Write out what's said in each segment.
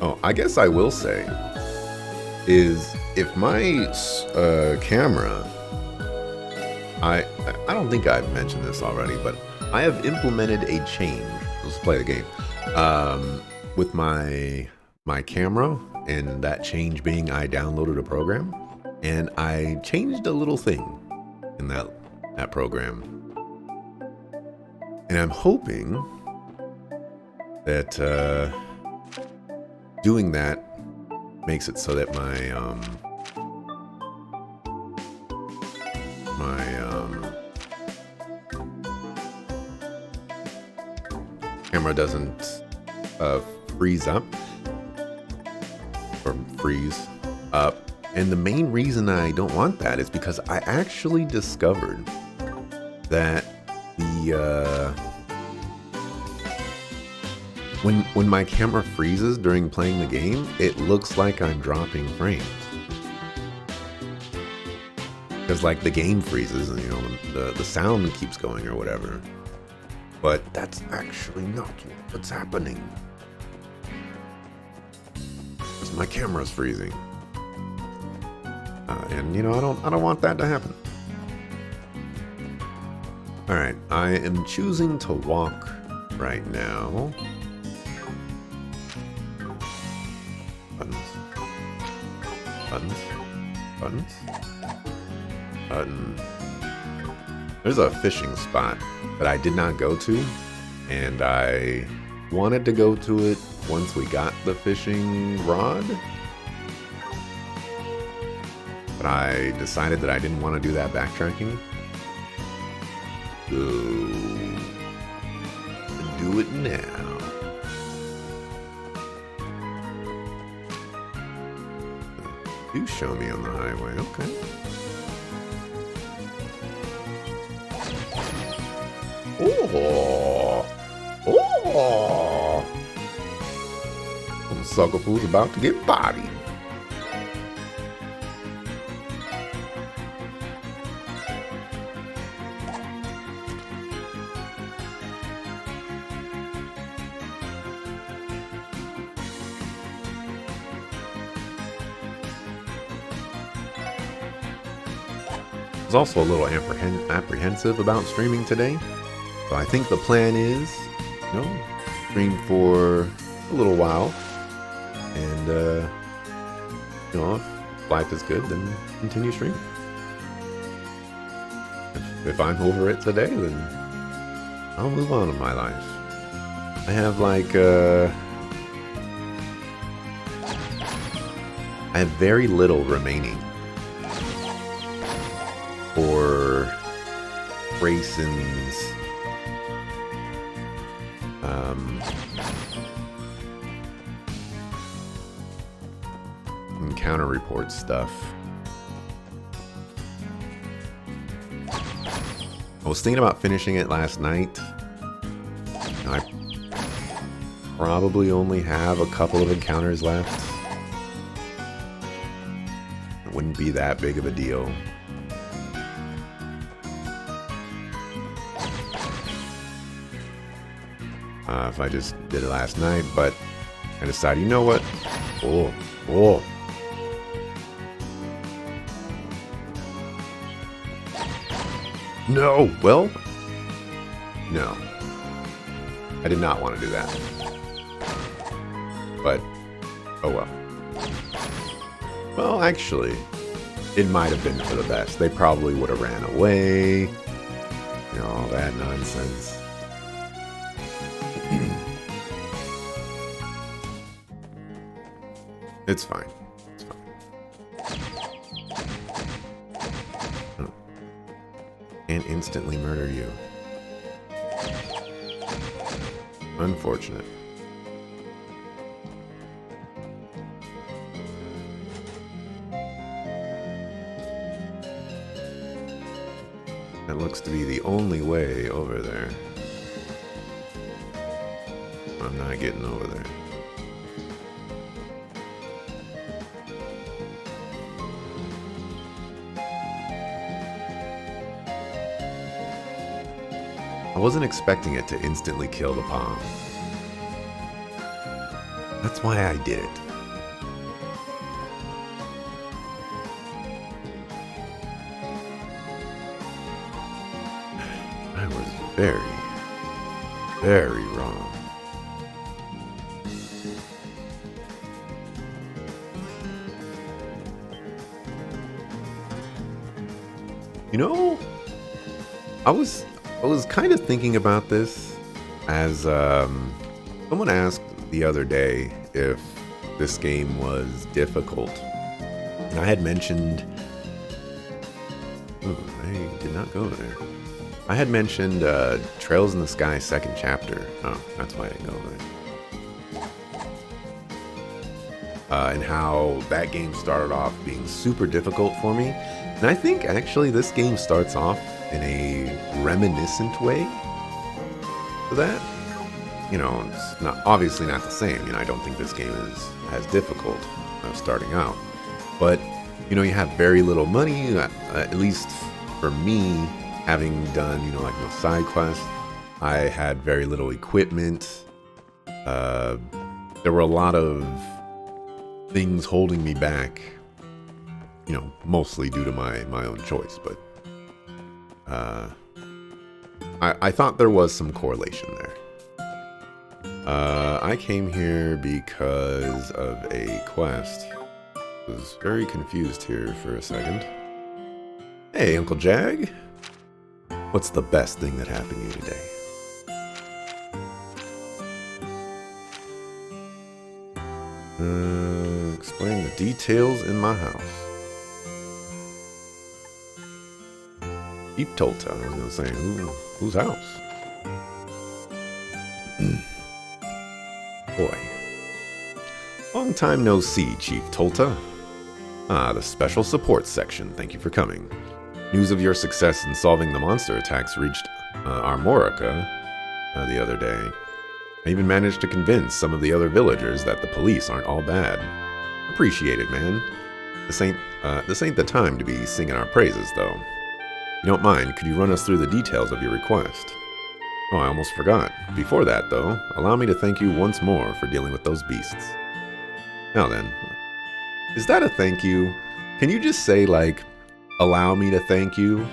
Oh, I guess I will say is if my camera, I I don't think I've mentioned this already, but I have implemented a change. Let's play the game. With my camera, and that change being I downloaded a program, and I changed a little thing in that program, and I'm hoping that doing that makes it so that my camera doesn't freeze up or freeze up. And the main reason I don't want that is because I actually discovered that the when my camera freezes during playing the game, it looks like I'm dropping frames. Because like the game freezes and the sound keeps going or whatever. But that's actually not what's happening. Because my camera's freezing. And I don't want that to happen. Alright, I am choosing to walk right now. Buttons. Buttons. Buttons. Button. There's a fishing spot that I did not go to, and I wanted to go to it once we got the fishing rod. But I decided that I didn't want to do that backtracking. So, do it now. Do show me on the highway, okay. Oh! Oh! Some sucker fool's about to get bodied. I was also a little apprehensive about streaming today. So I think the plan is, stream for a little while. And, if life is good, then continue streaming. If I'm over it today, then I'll move on in my life. I have I have very little remaining for Grayson's encounter report stuff. I was thinking about finishing it last night. I probably only have a couple of encounters left. It wouldn't be that big of a deal. If I just did it last night, but I decided, you know what? Oh. No, well, no. I did not want to do that. But, oh well. Well, actually, it might have been for the best. They probably would have ran away. All that nonsense. It's fine. It's fine. Oh. And instantly murder you. Unfortunate. That looks to be the only way over there. I'm not getting over there. I wasn't expecting it to instantly kill the bomb. That's why I did it. I was very, very wrong. You know, I was kind of thinking about this as someone asked the other day if this game was difficult. And I had mentioned I did not go there. I had mentioned Trails in the Sky second chapter. Oh, that's why I didn't go there. And how that game started off being super difficult for me. And I think actually this game starts off in a reminiscent way to that. You know, it's not obviously not the same. You know, I don't think this game is as difficult starting out. But, you know, you have very little money, at least for me, having done, you know, like no side quests. I had very little equipment. There were a lot of things holding me back, you know, mostly due to my own choice, but I thought there was some correlation there. I came here because of a quest. Was very confused here for a second. Hey, Uncle Jag. What's the best thing that happened to you today? Explain the details in my house. Chief Tolta. I was gonna say, whose house? Boy. Long time no see, Chief Tolta. Ah, the special support section. Thank you for coming. News of your success in solving the monster attacks reached Armorica the other day. I even managed to convince some of the other villagers that the police aren't all bad. Appreciate it, man. This ain't the time to be singing our praises, though. If you don't mind, could you run us through the details of your request? Oh, I almost forgot. Before that, though, allow me to thank you once more for dealing with those beasts. Now then, is that a thank you? Can you just say, like, allow me to thank you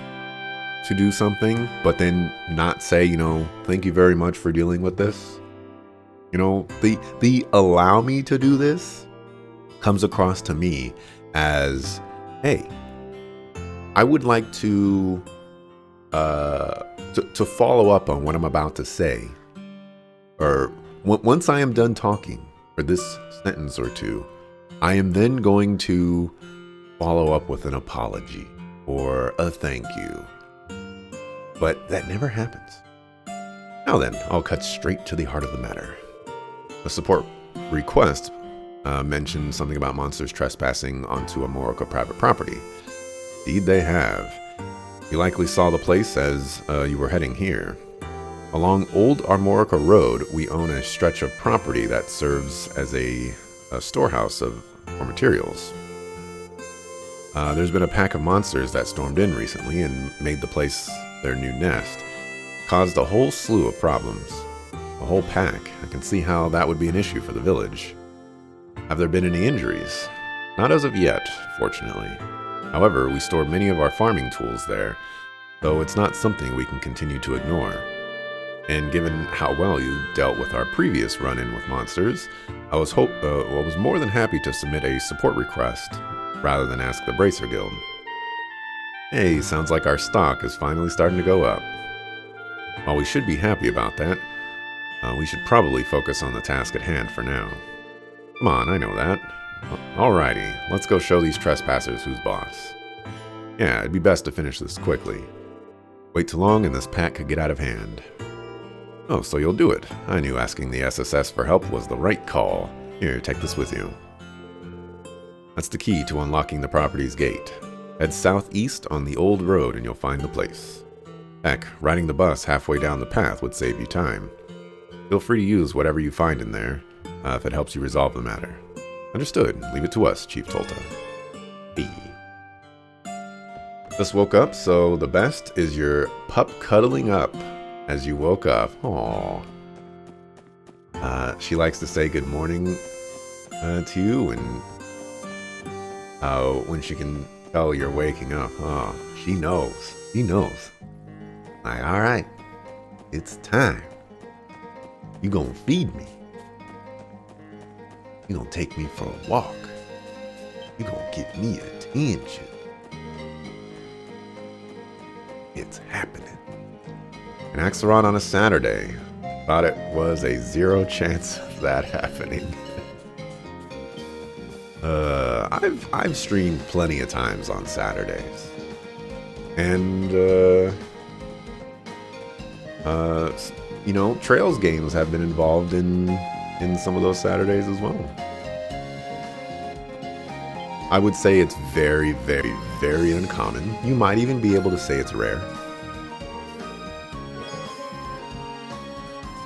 to do something, but then not say, you know, thank you very much for dealing with this? You know, the allow me to do this comes across to me as, hey, I would like to follow up on what I'm about to say, or once I am done talking for this sentence or two, I am then going to follow up with an apology or a thank you. But that never happens. Now then, I'll cut straight to the heart of the matter. The support request mentioned something about monsters trespassing onto Armorica private property. Indeed they have. You likely saw the place as you were heading here. Along Old Armorica Road, we own a stretch of property that serves as a storehouse for materials. There's been a pack of monsters that stormed in recently and made the place their new nest. Caused a whole slew of problems. A whole pack. I can see how that would be an issue for the village. Have there been any injuries? Not as of yet, fortunately. However, we store many of our farming tools there, though it's not something we can continue to ignore. And given how well you dealt with our previous run-in with monsters, I was more than happy to submit a support request rather than ask the Bracer Guild. Hey, sounds like our stock is finally starting to go up. While we should be happy about that, we should probably focus on the task at hand for now. Come on, I know that. Alrighty, let's go show these trespassers who's boss. Yeah, it'd be best to finish this quickly. Wait too long and this pack could get out of hand. Oh, so you'll do it. I knew asking the SSS for help was the right call. Here, take this with you. That's the key to unlocking the property's gate. Head southeast on the old road and you'll find the place. Heck, riding the bus halfway down the path would save you time. Feel free to use whatever you find in there, if it helps you resolve the matter. Understood. Leave it to us, Chief Tolta. B. Just woke up, so the best is your pup cuddling up as you woke up. Aww. She likes to say good morning to you, and when she can tell you're waking up, oh, she knows. She knows. Like, all right, it's time. You gonna feed me. You gonna take me for a walk. You gonna give me attention. It's happening. And Axelrod on a Saturday. Thought it was a 0 chance of that happening. I've streamed plenty of times on Saturdays. And you know, Trails games have been involved in some of those Saturdays as well. I would say it's very, very, very uncommon. You might even be able to say it's rare.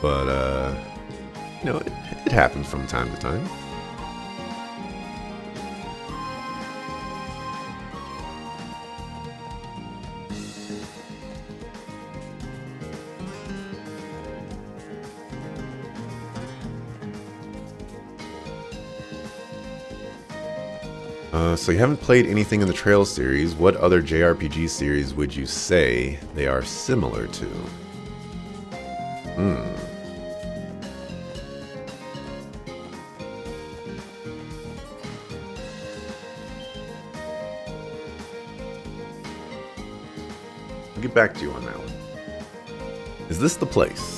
But, you know, it happens from time to time. So you haven't played anything in the Trails series. What other JRPG series would you say they are similar to? I'll get back to you on that one. Is this the place?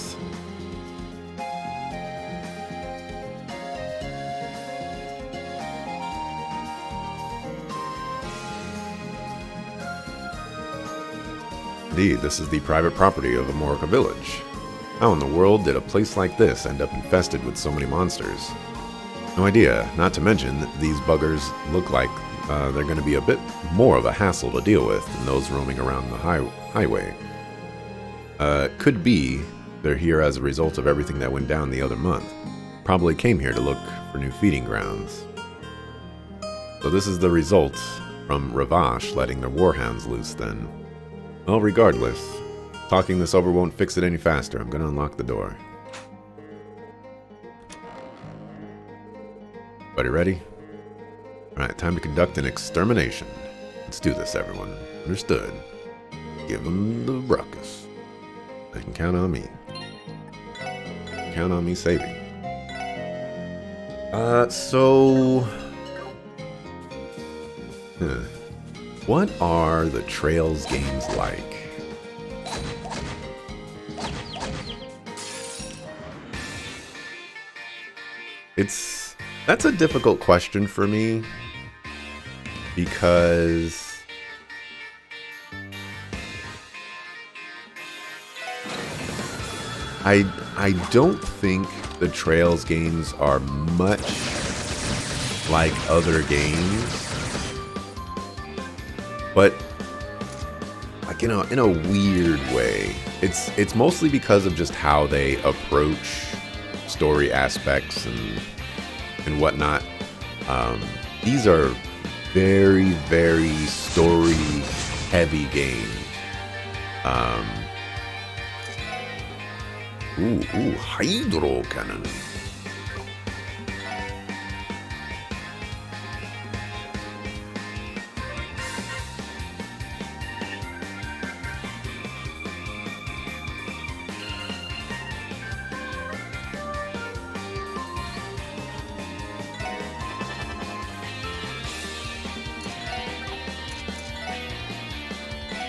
Indeed, this is the private property of Amorica Village. How in the world did a place like this end up infested with so many monsters? No idea, not to mention that these buggers look like they're going to be a bit more of a hassle to deal with than those roaming around the highway. Could be they're here as a result of everything that went down the other month. Probably came here to look for new feeding grounds. So this is the result from Ravash letting their warhounds loose then. Well, regardless, talking this over won't fix it any faster. I'm gonna unlock the door. Buddy ready? Alright, time to conduct an extermination. Let's do this, everyone. Understood. Give them the ruckus. They can count on me. Count on me saving. What are the Trails games like? That's a difficult question for me because I don't think the Trails games are much like other games. But like in a weird way, it's mostly because of just how they approach story aspects and whatnot. These are very, very story heavy games. Hydro cannon.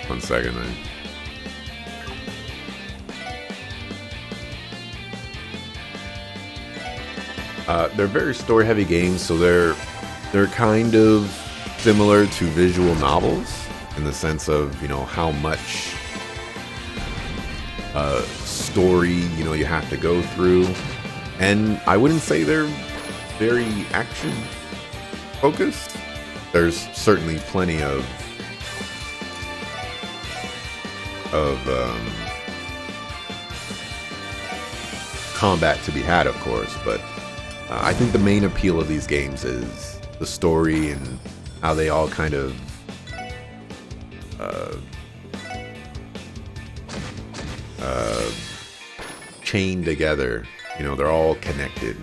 One second, man. They're very story-heavy games, so they're kind of similar to visual novels in the sense of, you know, how much story, you know, you have to go through. And I wouldn't say they're very action-focused. There's certainly plenty of combat to be had, of course, but I think the main appeal of these games is the story and how they all kind of chain together. You know, they're all connected.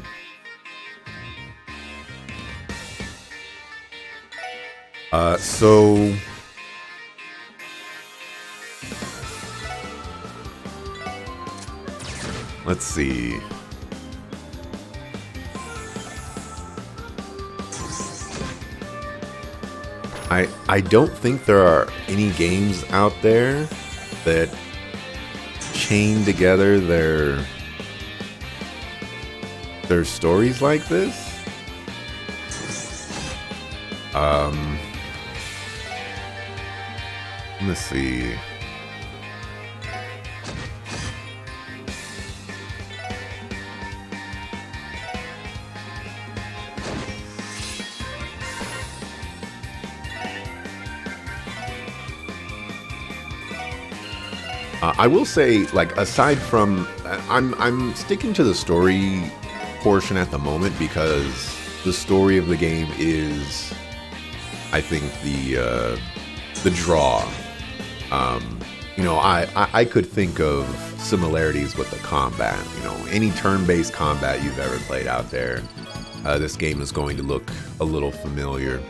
So let's see. I don't think there are any games out there that chain together their stories like this. Let's see. I will say, like, aside from, I'm sticking to the story portion at the moment because the story of the game is, I think, the draw. You know, I could think of similarities with the combat. You know, any turn-based combat you've ever played out there, this game is going to look a little familiar.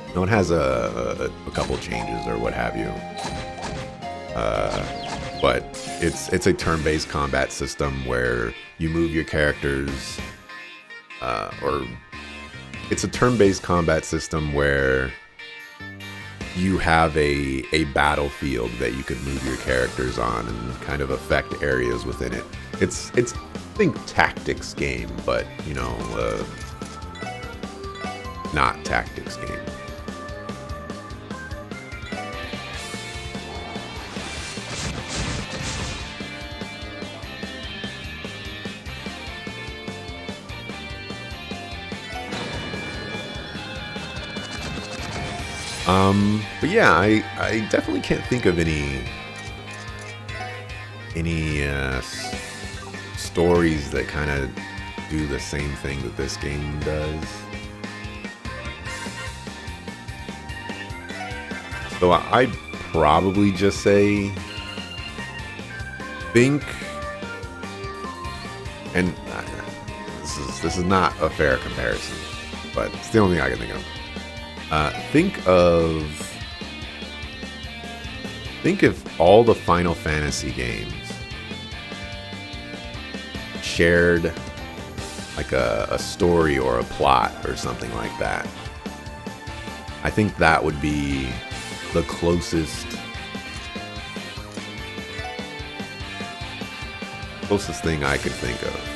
You know, it has a couple changes or what have you. But it's a turn-based combat system where you move your characters, or it's a turn-based combat system where you have a battlefield that you can move your characters on and kind of affect areas within it. It's think tactics game, but you know, not tactics game. But yeah, I definitely can't think of any stories that kind of do the same thing that this game does. So I'd probably just say think, and this is not a fair comparison, but it's the only thing I can think of. Think if all the Final Fantasy games shared like a story or a plot or something like that. I think that would be the closest thing I could think of.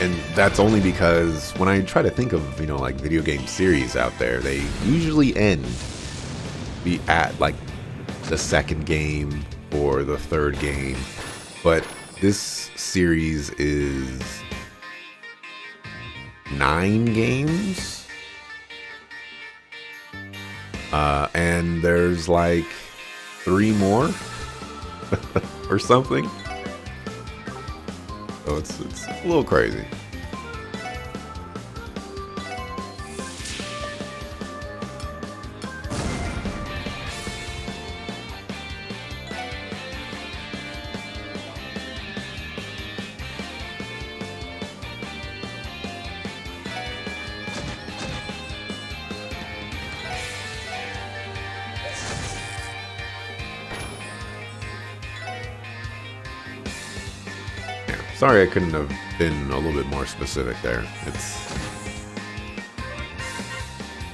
And that's only because when I try to think of, you know, like video game series out there, they usually end at like the second game or the third game. But this series is 9 games. And there's like 3 more or something. So it's a little crazy. Sorry I couldn't have been a little bit more specific there.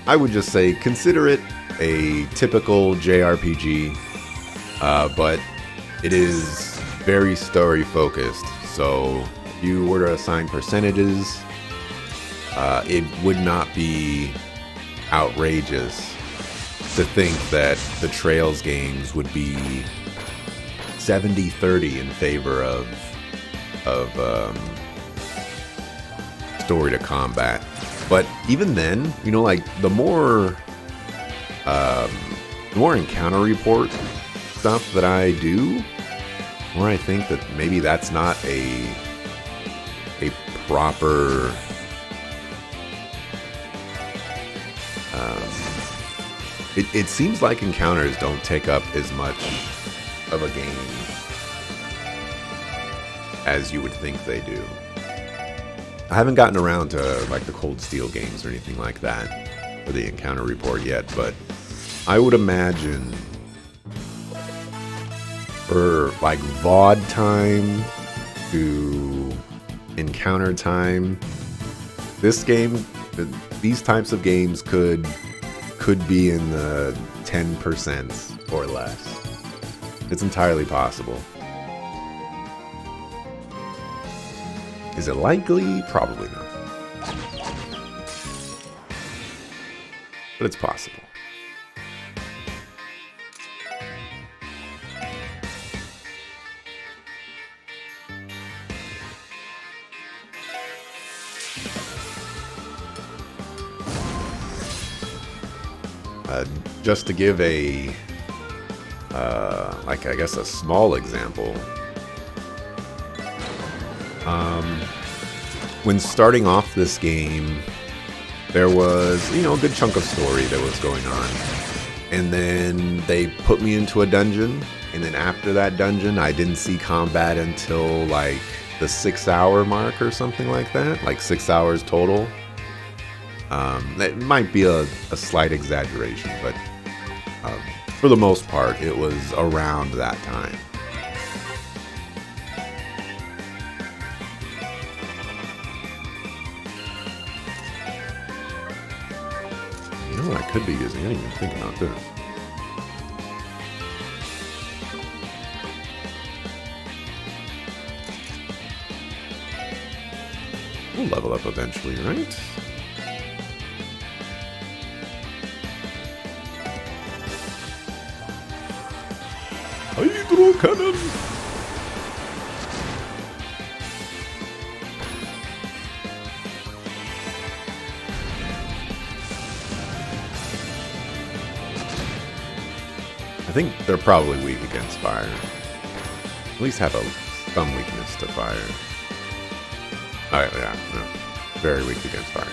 I would just say consider it a typical JRPG, but it is very story focused. So if you were to assign percentages, it would not be outrageous to think that the Trails games would be 70-30 in favor of story to combat. But even then, you know, like the more encounter report stuff that I do, the more I think that maybe that's not a proper It seems like encounters don't take up as much of a game as you would think they do. I haven't gotten around to like the Cold Steel games or anything like that for the encounter report yet, but I would imagine for like VOD time to encounter time, this game, these types of games could be in the 10% or less. It's entirely possible. Is it likely? Probably not. But it's possible. Just to give a, like I guess a small example, when starting off this game, there was, a good chunk of story that was going on. And then they put me into a dungeon, and then after that dungeon, I didn't see combat until like the 6-hour mark or something like that, like 6 hours total. That might be a slight exaggeration, but for the most part, it was around that time. You know what I could be using? I didn't even think about this. We'll level up eventually, right? Hydro cannon! I think they're probably weak against fire. At least have some weakness to fire. Oh yeah, no. Very weak against fire.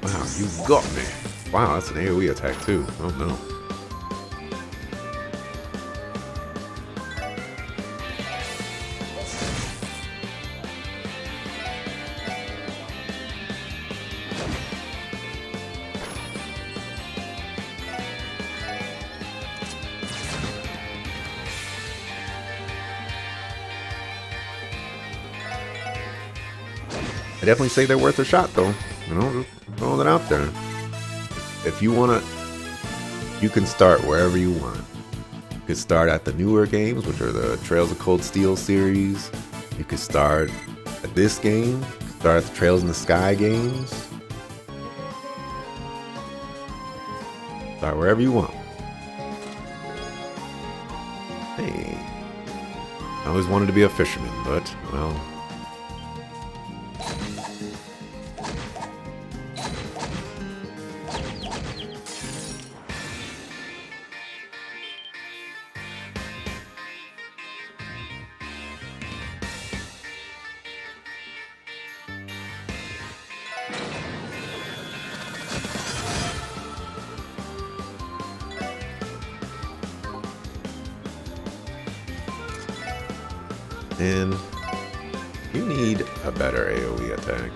Wow, you got me. Wow, that's an AoE attack too. Oh no. I definitely say they're worth a shot though. Just throw that out there. If you want to, you can start wherever you want. You could start at the newer games, which are the Trails of Cold Steel series. You could start at this game. Start at the Trails in the Sky games. Start wherever you want. Hey. I always wanted to be a fisherman, but, well... And you need a better AoE attack.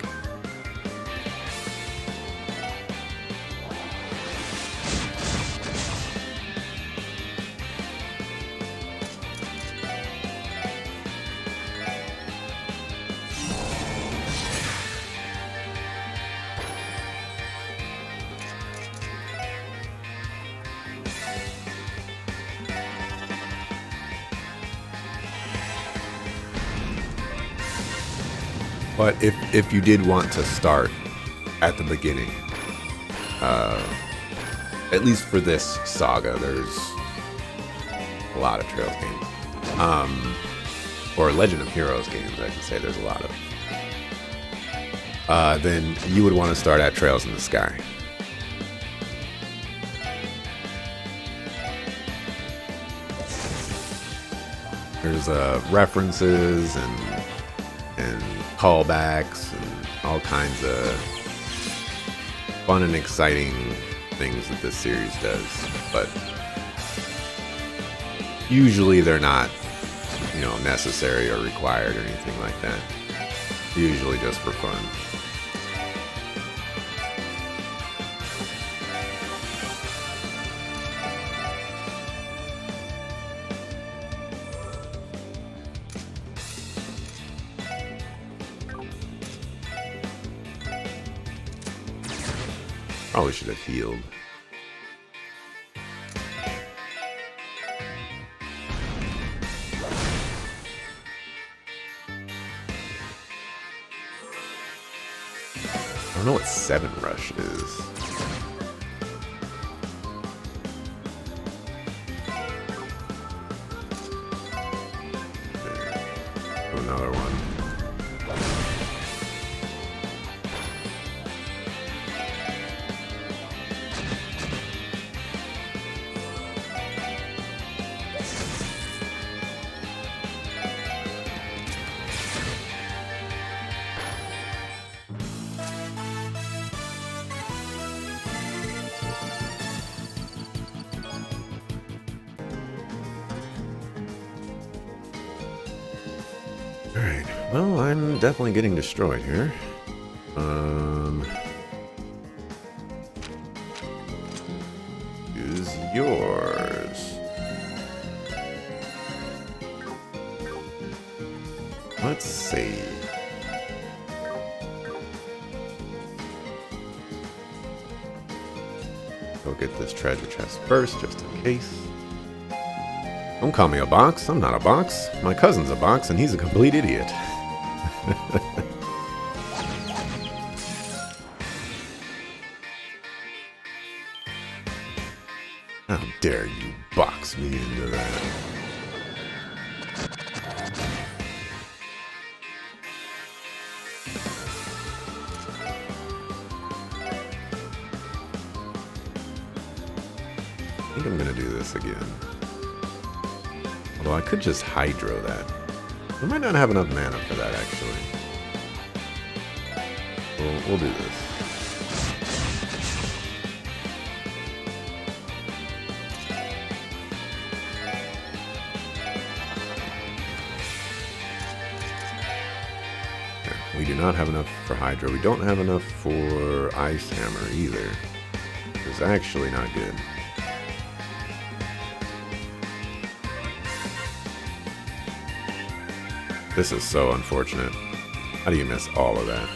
But if you did want to start at the beginning, At least for this saga, there's a lot of Trails games. Or Legend of Heroes games, I should say. There's a lot of. Then you would want to start at Trails in the Sky. There's references and callbacks and all kinds of fun and exciting things that this series does, but usually they're not, necessary or required or anything like that. Usually just for fun. Probably should have healed. I don't know what 7 Rush is. Another one. Alright, well, I'm definitely getting destroyed here. Use yours. Let's see. Go get this treasure chest first, just in case. Don't call me a box. I'm not a box. My cousin's a box, and he's a complete idiot. How dare you box me into that? I think I'm gonna do this again. Although I could just hydro that. I might not have enough mana for that, actually. We'll do this. Okay, we do not have enough for hydro. We don't have enough for ice hammer either. It's actually not good. This is so unfortunate. How do you miss all of that?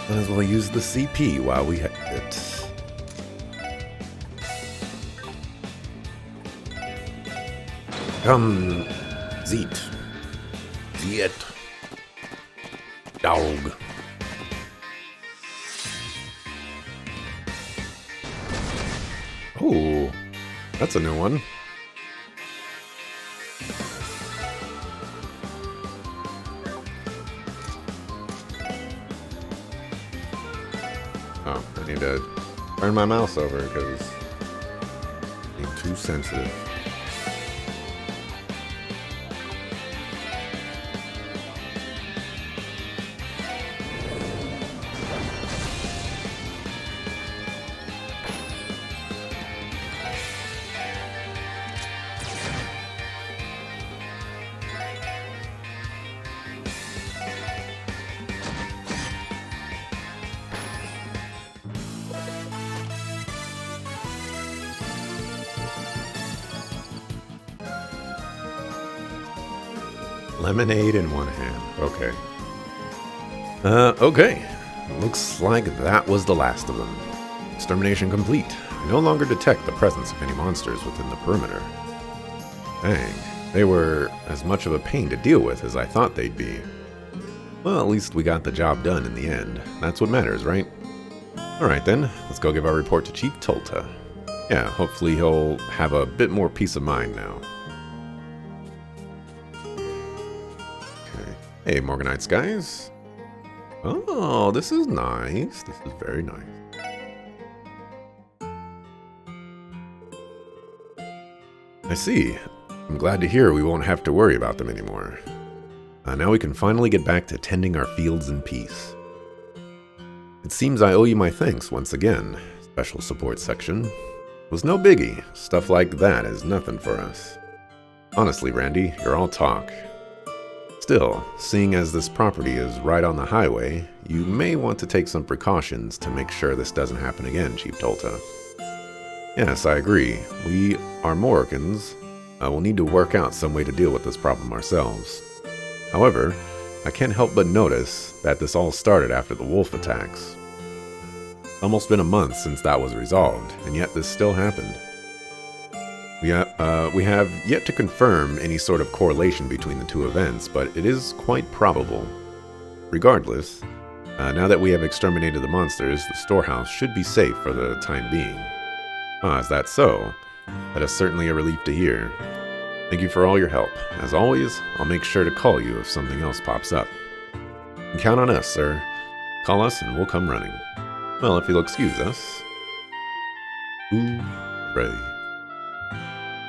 Might as well use the CP while we have it. Come, Zeet. Zeet. Dog. Oh, that's a new one. Oh, I need to turn my mouse over because I'm being too sensitive. Lemonade in one hand. Okay. Okay. Looks like that was the last of them. Extermination complete. I no longer detect the presence of any monsters within the perimeter. Dang. They were as much of a pain to deal with as I thought they'd be. Well, at least we got the job done in the end. That's what matters, right? Alright then, let's go give our report to Chief Tolta. Yeah, hopefully he'll have a bit more peace of mind now. Okay. Hey, Morganites guys. Oh, this is nice. This is very nice. I see. I'm glad to hear we won't have to worry about them anymore. Now we can finally get back to tending our fields in peace. It seems I owe you my thanks once again, Special Support Section. It was no biggie. Stuff like that is nothing for us. Honestly, Randy, you're all talk. Still, seeing as this property is right on the highway, you may want to take some precautions to make sure this doesn't happen again, Chief Tolta. Yes, I agree. We, Armoricans, will need to work out some way to deal with this problem ourselves. However, I can't help but notice that this all started after the wolf attacks. It's almost been a month since that was resolved, and yet this still happened. We have yet to confirm any sort of correlation between the two events, but it is quite probable. Regardless, now that we have exterminated the monsters, the storehouse should be safe for the time being. Is that so? That is certainly a relief to hear. Thank you for all your help. As always, I'll make sure to call you if something else pops up. You can count on us, sir. Call us and we'll come running. Well, if you'll excuse us. Hooray.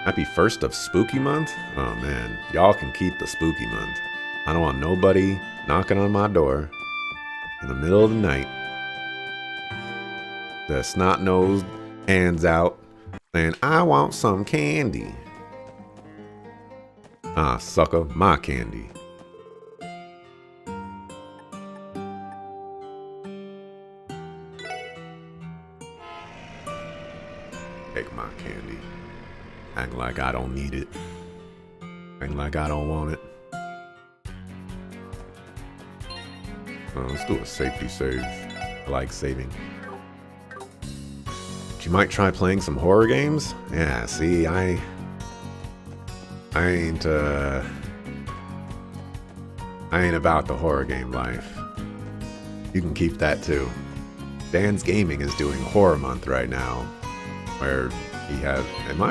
Happy 1st of Spooky Month? Oh man, y'all can keep the Spooky Month. I don't want nobody knocking on my door in the middle of the night. The snot-nosed hands out saying, I want some candy. Ah, sucker, my candy. Take my candy. Act like I don't need it. Act like I don't want it. Let's do a safety save. I like saving. But you might try playing some horror games? Yeah, see, I ain't about the horror game life. You can keep that too. Dan's Gaming is doing Horror Month right now, where he has. Am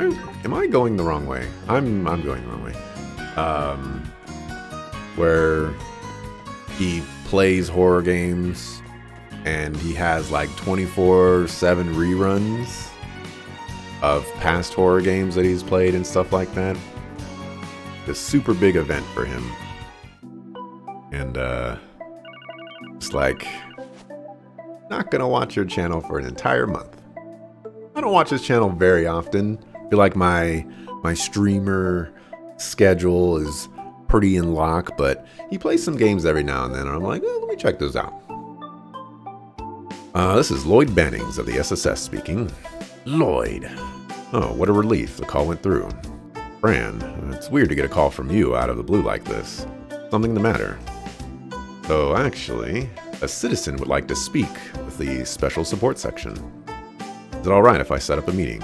I going the wrong way? I'm going the wrong way. Where he plays horror games, and he has like 24/7 reruns of past horror games that he's played and stuff like that. A super big event for him. And it's like, not gonna watch your channel for an entire month. I don't watch his channel very often. I feel like my streamer schedule is pretty in lock, but he plays some games every now and then, and I'm like, let me check those out. This is Lloyd Bannings of the SSS speaking. Lloyd. Oh, what a relief. The call went through. Fran, it's weird to get a call from you out of the blue like this. Something the matter? So actually, a citizen would like to speak with the Special Support Section. Is it alright if I set up a meeting?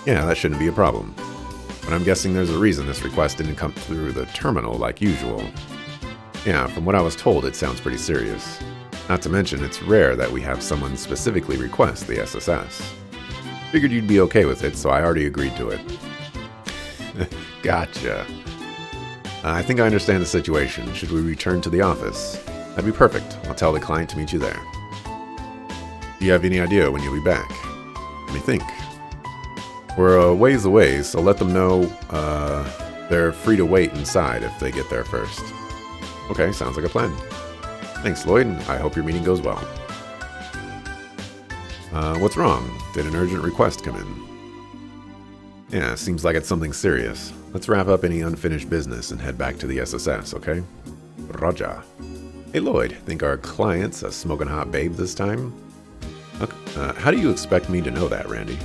Yeah, that shouldn't be a problem. But I'm guessing there's a reason this request didn't come through the terminal like usual. Yeah, from what I was told, it sounds pretty serious. Not to mention, it's rare that we have someone specifically request the SSS. Figured you'd be okay with it, so I already agreed to it. Gotcha. I think I understand the situation. Should we return to the office? That'd be perfect. I'll tell the client to meet you there. Do you have any idea when you'll be back? Let me think. We're a ways away, so let them know they're free to wait inside if they get there first. Okay, sounds like a plan. Thanks, Lloyd. I hope your meeting goes well. What's wrong? Did an urgent request come in? Yeah, seems like it's something serious. Let's wrap up any unfinished business and head back to the SSS, okay? Roger. Hey Lloyd, think our client's a smoking hot babe this time? Okay, how do you expect me to know that, Randy?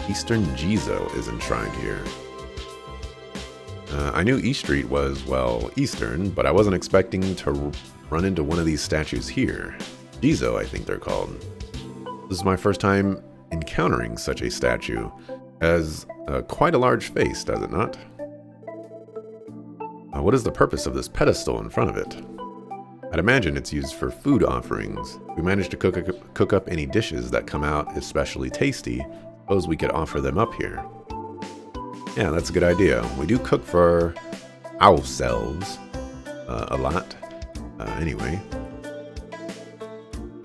Eastern Jizo is enshrined here. I knew East Street was, well, Eastern, but I wasn't expecting to run into one of these statues here. Jizo, I think they're called. This is my first time encountering such a statue. Has quite a large face, does it not? What is the purpose of this pedestal in front of it? I'd imagine it's used for food offerings. If we manage to cook up any dishes that come out especially tasty, suppose we could offer them up here. Yeah, that's a good idea. We do cook for ourselves a lot. Anyway.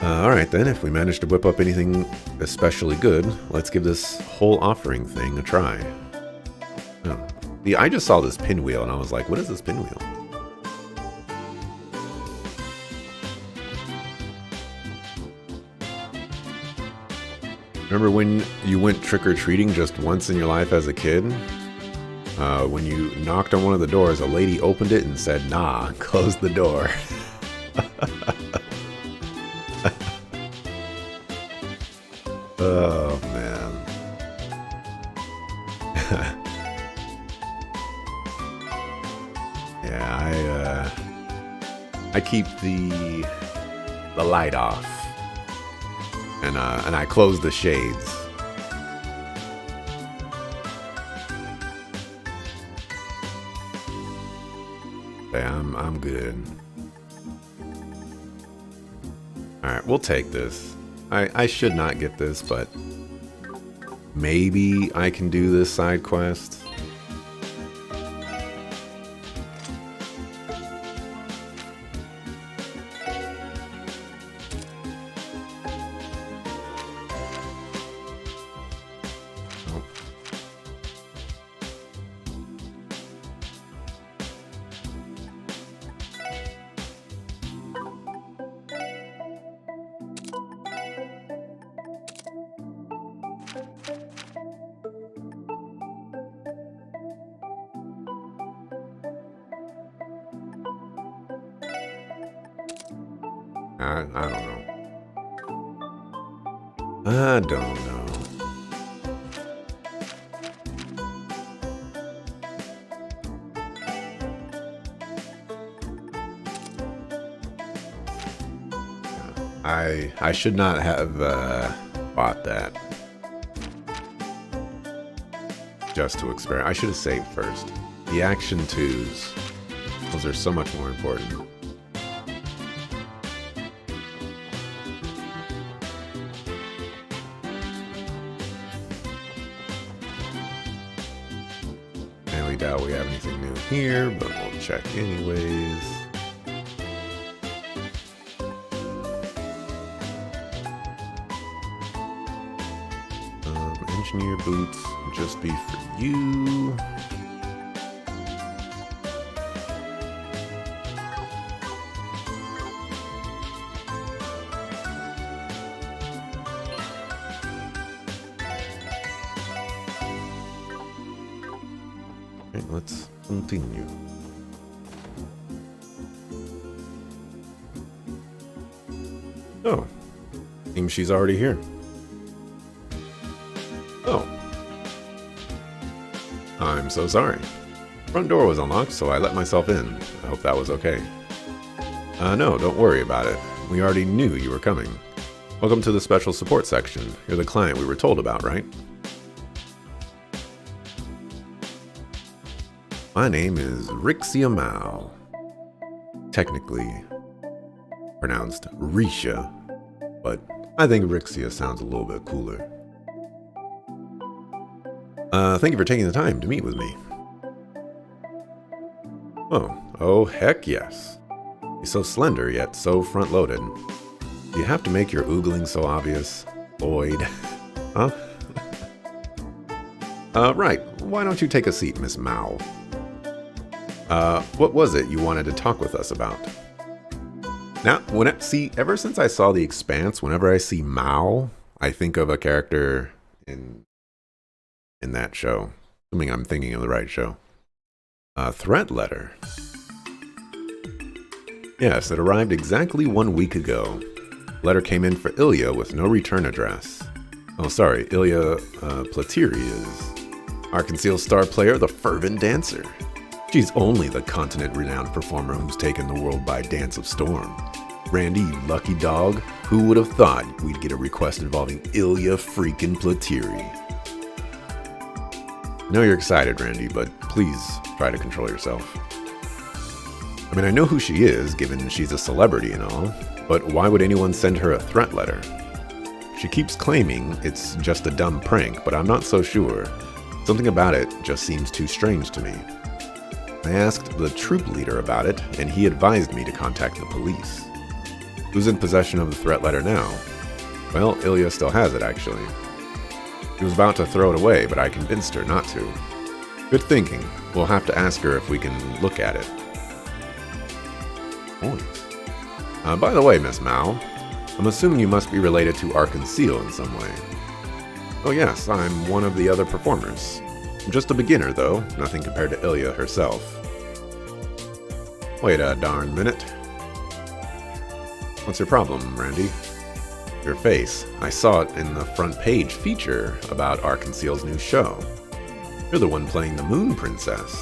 Alright then, if we manage to whip up anything especially good, let's give this whole offering thing a try. Oh. I just saw this pinwheel and I was like, what is this pinwheel? Remember when you went trick-or-treating just once in your life as a kid? When you knocked on one of the doors, a lady opened it and said, nah, close the door. Oh, man. Yeah, I keep the light off. And I close the shades. Okay, I'm good. Alright, we'll take this. I should not get this, but maybe I can do this side quest. I don't know. I don't know. I should not have bought that. Just to experiment. I should have saved first. The Action 2s. Those are so much more important. I doubt we have anything new here, but we'll check anyways. Engineer boots will just be for you. Okay, let's continue. Oh, seems she's already here. Oh. I'm so sorry. Front door was unlocked, so I let myself in. I hope that was okay. No, don't worry about it. We already knew you were coming. Welcome to the special support section. You're the client we were told about, right? My name is Rixia Mao. Technically pronounced Risha, but I think Rixia sounds a little bit cooler. Thank you for taking the time to meet with me. Oh heck yes. He's so slender yet so front-loaded. Do you have to make your oogling so obvious, Lloyd? Huh? Right. Why don't you take a seat, Miss Mao? What was it you wanted to talk with us about? Now, ever since I saw The Expanse, whenever I see Mao, I think of a character in that show. Assuming I'm thinking of the right show. Threat letter. Yes, it arrived exactly 1 week ago. Letter came in for Ilya with no return address. Oh, sorry, Ilya Platiri is Arkansas's star player, the fervent dancer. She's only the continent-renowned performer who's taken the world by Dance of Storm. Randy, you lucky dog, who would have thought we'd get a request involving Ilya freaking Platiri? I know you're excited, Randy, but please try to control yourself. I mean, I know who she is, given she's a celebrity and all, but why would anyone send her a threat letter? She keeps claiming it's just a dumb prank, but I'm not so sure. Something about it just seems too strange to me. I asked the troop leader about it, and he advised me to contact the police. Who's in possession of the threat letter now? Well, Ilya still has it, actually. She was about to throw it away, but I convinced her not to. Good thinking. We'll have to ask her if we can look at it. Points. By the way, Miss Mao, I'm assuming you must be related to Arkansas in some way. Oh yes, I'm one of the other performers. I'm just a beginner, though, nothing compared to Ilya herself. Wait a darn minute. What's your problem, Randy? Your face. I saw it in the front page feature about Arkansas's new show. You're the one playing the Moon Princess,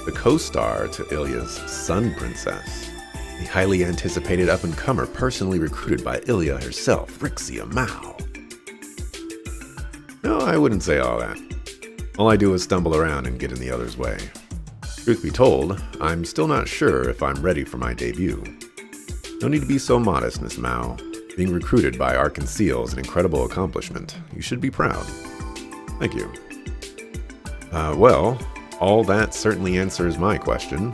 the co-star to Ilya's Sun Princess, the highly anticipated up-and-comer personally recruited by Ilya herself, Rixia Mao. No, I wouldn't say all that. All I do is stumble around and get in the other's way. Truth be told, I'm still not sure if I'm ready for my debut. No need to be so modest, Miss Mao. Being recruited by Arkansas is an incredible accomplishment. You should be proud. Thank you. Well, all that certainly answers my question.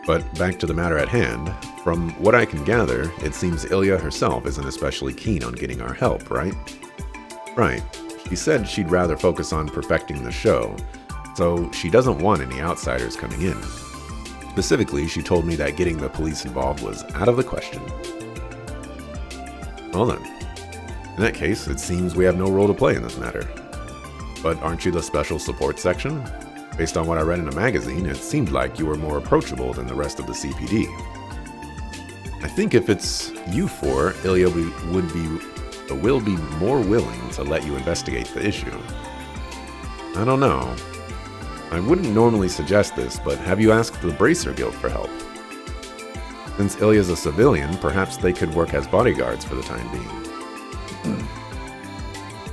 But back to the matter at hand. From what I can gather, it seems Ilya herself isn't especially keen on getting our help, right? Right. She said she'd rather focus on perfecting the show, so she doesn't want any outsiders coming in. Specifically, she told me that getting the police involved was out of the question. Well then, in that case, it seems we have no role to play in this matter. But aren't you the special support section? Based on what I read in a magazine, it seemed like you were more approachable than the rest of the CPD. I think if it's you four, Ilya will be more willing to let you investigate the issue. I don't know. I wouldn't normally suggest this, but have you asked the Bracer Guild for help? Since Ilya's a civilian, perhaps they could work as bodyguards for the time being.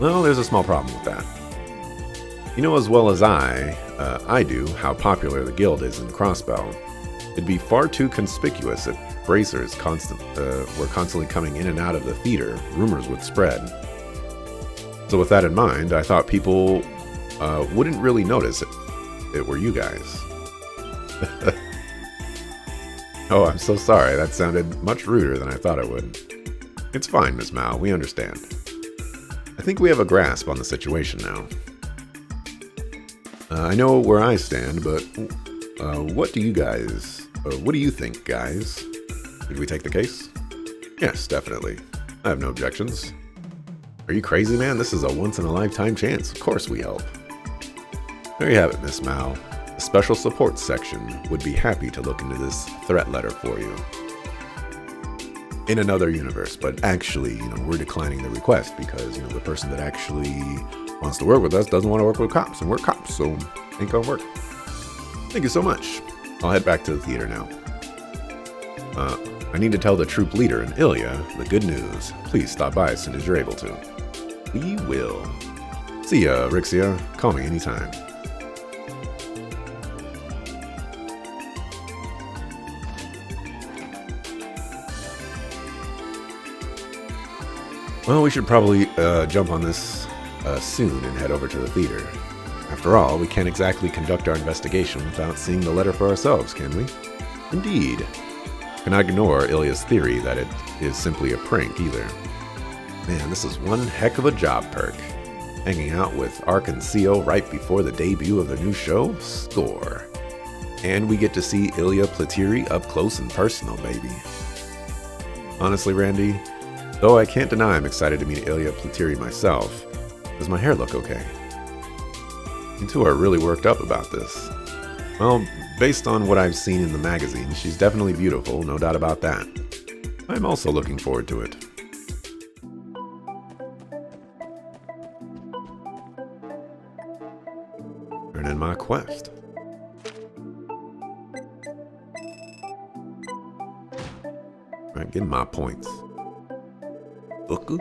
Well, there's a small problem with that. You know as well as I do how popular the guild is in Crossbell. It'd be far too conspicuous if bracers were constantly coming in and out of the theater. Rumors would spread. So with that in mind, I thought people wouldn't really notice if it were you guys. Oh, I'm so sorry. That sounded much ruder than I thought it would. It's fine, Miss Mao. We understand. I think we have a grasp on the situation now. I know where I stand, but what do you think, guys? Should we take the case? Yes, definitely. I have no objections. Are you crazy, man? This is a once-in-a-lifetime chance. Of course we help. There you have it, Miss Mao. The Special Support Section would be happy to look into this threat letter for you. In another universe, but actually, we're declining the request because, the person that actually wants to work with us doesn't want to work with cops, and we're cops, so ain't gonna work. Thank you so much. I'll head back to the theater now. I need to tell the troop leader and Ilya the good news. Please stop by as soon as you're able to. We will. See ya, Rixia. Call me anytime. Well, we should probably jump on this soon and head over to the theater. After all, we can't exactly conduct our investigation without seeing the letter for ourselves, can we? Indeed. Cannot ignore Ilya's theory that it is simply a prank either. Man, this is one heck of a job perk. Hanging out with Arkansas right before the debut of the new show? Score. And we get to see Ilya Platiri up close and personal, baby. Honestly, Randy, though I can't deny I'm excited to meet Ilya Platiri myself, does my hair look okay? You two are really worked up about this. Well, based on what I've seen in the magazine, she's definitely beautiful, no doubt about that. I'm also looking forward to it. my quest. Alright, give me my points. Booku?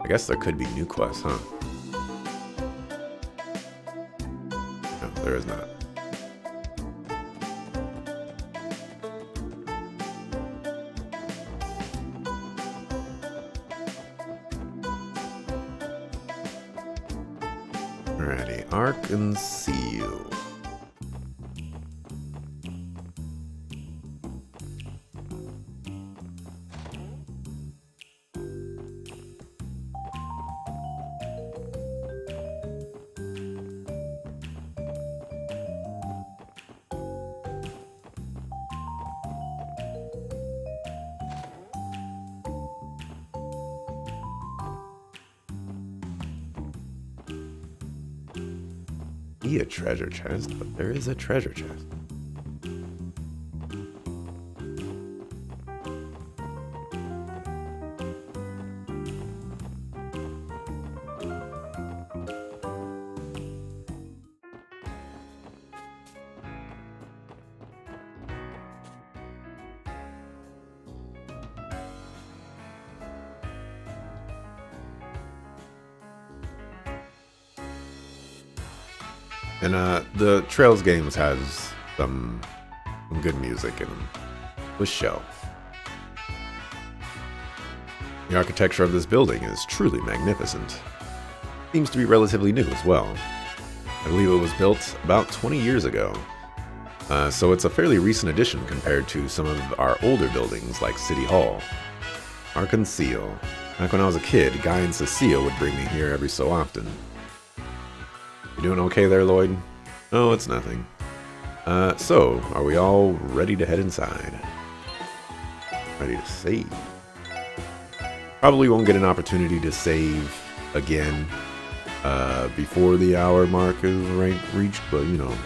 I guess there could be new quests, huh? No, there is not. Alrighty, Arc-en-Ciel. Be a treasure chest, but there is a treasure chest. And the Trails games has some good music in them. With Shell. The architecture of this building is truly magnificent. Seems to be relatively new as well. I believe it was built about 20 years ago. So it's a fairly recent addition compared to some of our older buildings like City Hall. Arc-en-Ciel. Back when I was a kid, Guy and Cecile would bring me here every so often. You doing okay there, Lloyd? Oh, it's nothing. So, are we all ready to head inside? Ready to save. Probably won't get an opportunity to save again before the hour mark is reached, but you know,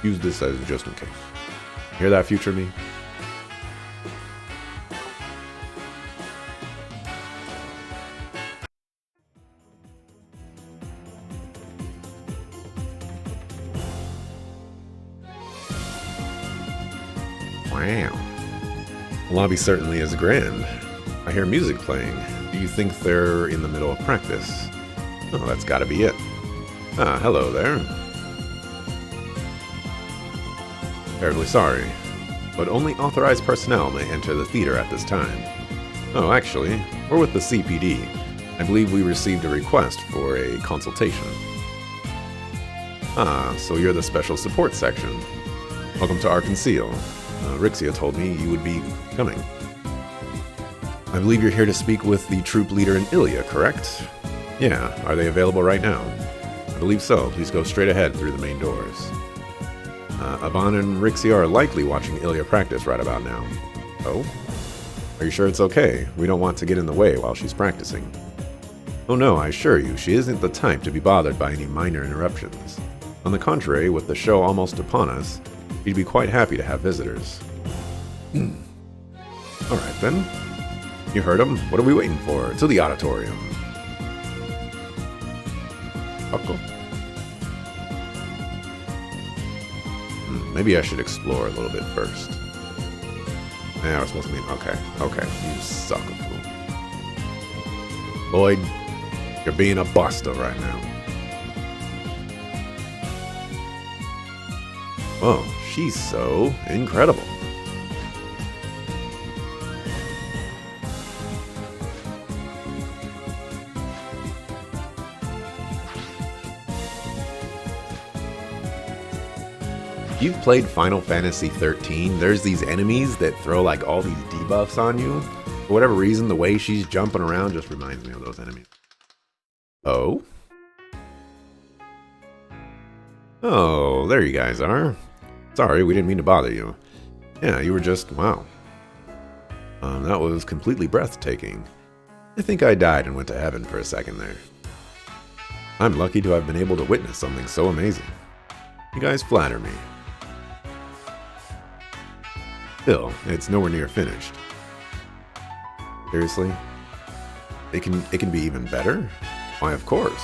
use this as just in case. Hear that, future me? Wow. The lobby certainly is grand. I hear music playing. Do you think they're in the middle of practice? Oh, that's gotta be it. Ah, hello there. Terribly sorry, but only authorized personnel may enter the theater at this time. Oh, actually, we're with the CPD. I believe we received a request for a consultation. Ah, so you're the special support section. Welcome to Arc-en-Ciel. Rixia told me you would be coming. I believe you're here to speak with the troop leader in Ilya, correct? Yeah, are they available right now? I believe so. Please go straight ahead through the main doors. Aban and Rixia are likely watching Ilya practice right about now. Oh? Are you sure it's okay? We don't want to get in the way while she's practicing. Oh no, I assure you, she isn't the type to be bothered by any minor interruptions. On the contrary, with the show almost upon us, she'd be quite happy to have visitors. Alright then. You heard him. What are we waiting for? To the auditorium. Buckle. Maybe I should explore a little bit first. Yeah, we're supposed to be... Okay. You sucker fool. Lloyd, you're being a buster right now. Whoa, she's so incredible. You've played Final Fantasy 13, there's these enemies that throw like all these debuffs on you. For whatever reason, the way she's jumping around just reminds me of those enemies. Oh? Oh, there you guys are. Sorry, we didn't mean to bother you. Yeah, you were just, wow. That was completely breathtaking. I think I died and went to heaven for a second there. I'm lucky to have been able to witness something so amazing. You guys flatter me. Still, it's nowhere near finished. Seriously? It can be even better? Why, of course.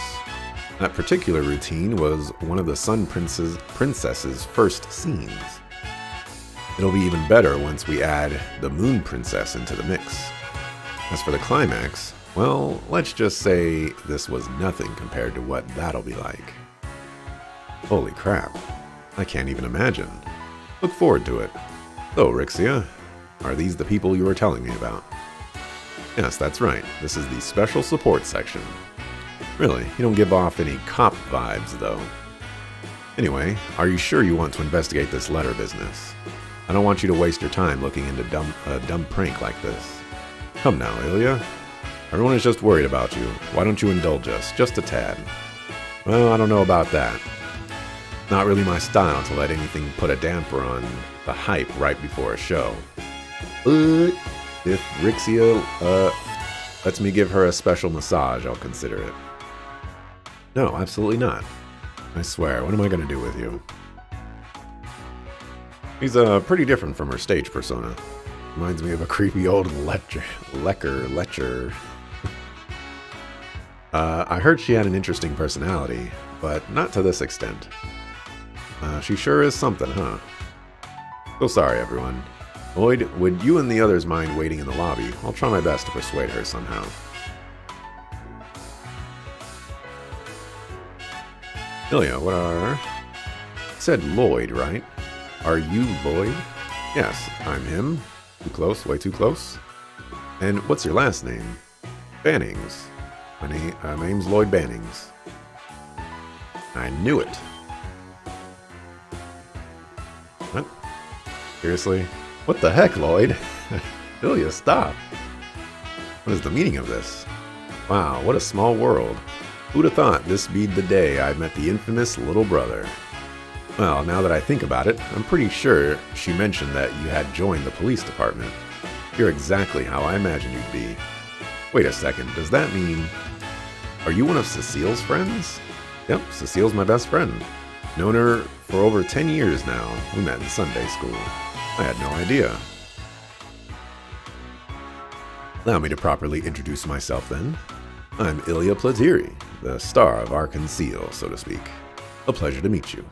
That particular routine was one of the Sun Princess's first scenes. It'll be even better once we add the Moon Princess into the mix. As for the climax, well, let's just say this was nothing compared to what that'll be like. Holy crap, I can't even imagine. Look forward to it. So, Rixia, are these the people you were telling me about? Yes, that's right. This is the special support section. Really, you don't give off any cop vibes, though. Anyway, are you sure you want to investigate this letter business? I don't want you to waste your time looking into a dumb prank like this. Come now, Ilya. Everyone is just worried about you. Why don't you indulge us, just a tad? Well, I don't know about that. Not really my style to let anything put a damper on the hype right before a show. But if Rixia lets me give her a special massage, I'll consider it. No, absolutely not. I swear, what am I going to do with you? He's pretty different from her stage persona. Reminds me of a creepy old lecher. I heard she had an interesting personality, but not to this extent. She sure is something, huh? So sorry, everyone. Lloyd, would you and the others mind waiting in the lobby? I'll try my best to persuade her somehow. Ilya, what are... Said Lloyd, right? Are you Lloyd? Yes, I'm him. Too close, way too close. And what's your last name? Bannings. My name's Lloyd Bannings. I knew it. What? Seriously? What the heck, Lloyd? Ilya, stop. What is the meaning of this? Wow, what a small world. Who'd have thought this be'd the day I met the infamous little brother? Well, now that I think about it, I'm pretty sure she mentioned that you had joined the police department. You're exactly how I imagined you'd be. Wait a second, does that mean... Are you one of Cecile's friends? Yep, Cecile's my best friend. Known her for over 10 years now. We met in Sunday school. I had no idea. Allow me to properly introduce myself then. I'm Ilya Platiri, the star of our conceal, so to speak. A pleasure to meet you.